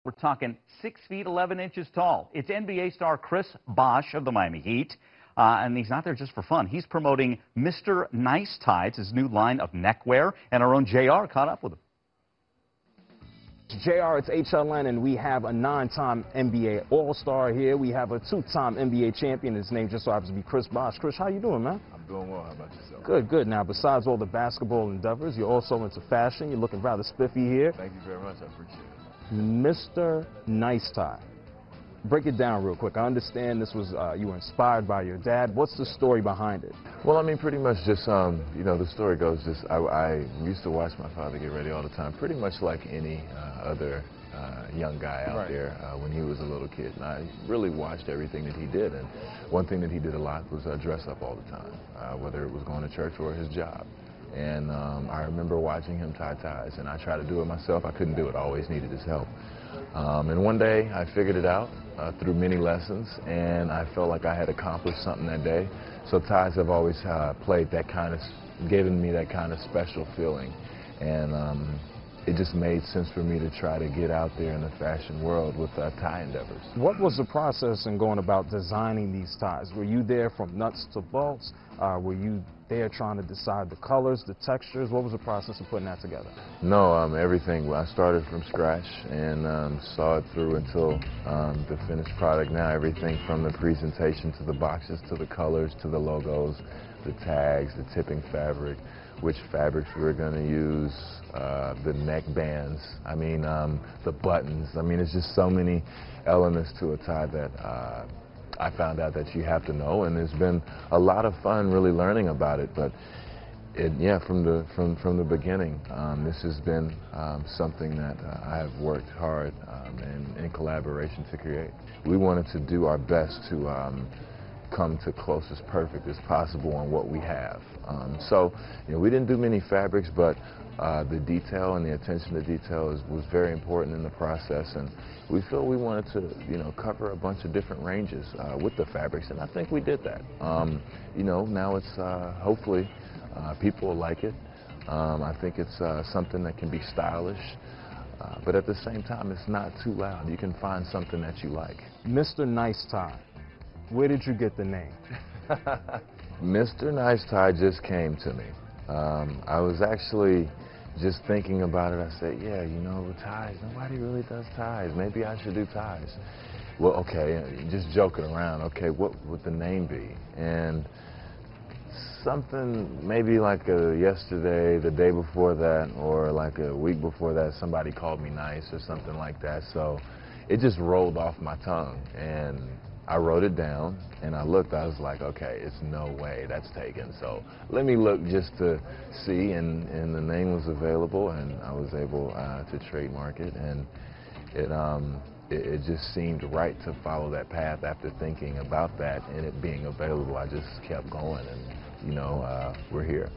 We're talking 6 feet 11 inches tall. It's NBA star Chris Bosh of the Miami Heat. And he's not there just for fun. He's promoting Mr. Nice Ties, his new line of neckwear, and our own JR caught up with him. JR, it's HLN, and we have a 9-time NBA All-Star here. We have a 2-time NBA champion. His name just so happens to be Chris Bosh. Chris, how you doing, man? I'm doing well. How about yourself? Good, good. Now, besides all the basketball endeavors, you're also into fashion. You're looking rather spiffy here. Thank you very much. I appreciate it. Mr. Nice Tie. Break it down real quick. I understand this was you were inspired by your dad. What's the story behind it? Well, I mean, pretty much just, you know, the story goes just, I used to watch my father get ready all the time, pretty much like any other young guy out there when he was a little kid. And I really watched everything that he did. And one thing that he did a lot was dress up all the time, whether it was going to church or his job. And I remember watching him tie ties, and I tried to do it myself. I couldn't do it. I always needed his help. And one day I figured it out through many lessons, and I felt like I had accomplished something that day. So ties have always played that kind of, given me that kind of special feeling. And it just made sense for me to try to get out there in the fashion world with tie endeavors. What was the process in going about designing these ties? Were you there from nuts to bolts? Were you there trying to decide the colors, the textures? What was the process of putting that together? No, everything. I started from scratch and saw it through until the finished product. Now everything from the presentation to the boxes to the colors to the logos, the tags, the tipping fabric, which fabrics we were going to use, the neck bands, I mean, the buttons. I mean, it's just so many elements to a tie that I found out that you have to know, and it's been a lot of fun really learning about it. But yeah, from the beginning, this has been something that I have worked hard in collaboration to create. We wanted to do our best to come to close as perfect as possible on what we have. So, you know, we didn't do many fabrics, but the detail and the attention to detail was very important in the process, and we felt we wanted to, you know, cover a bunch of different ranges with the fabrics, and I think we did that. You know, now it's hopefully people will like it. I think it's something that can be stylish, but at the same time, it's not too loud. You can find something that you like. Mr. Nice Tie. Where did you get the name? Mr. Nice Tie just came to me. I was actually just thinking about it. I said, yeah, you know, ties, nobody really does ties. Maybe I should do ties. Well, okay, just joking around. Okay, what would the name be? And something maybe like yesterday, the day before that, or like a week before that, somebody called me nice or something like that. So it just rolled off my tongue, and I wrote it down, and I looked. I was like, okay, it's no way that's taken. So let me look just to see, and the name was available, and I was able to trademark it, and it just seemed right to follow that path. After thinking about that and it being available, I just kept going, and you know, we're here.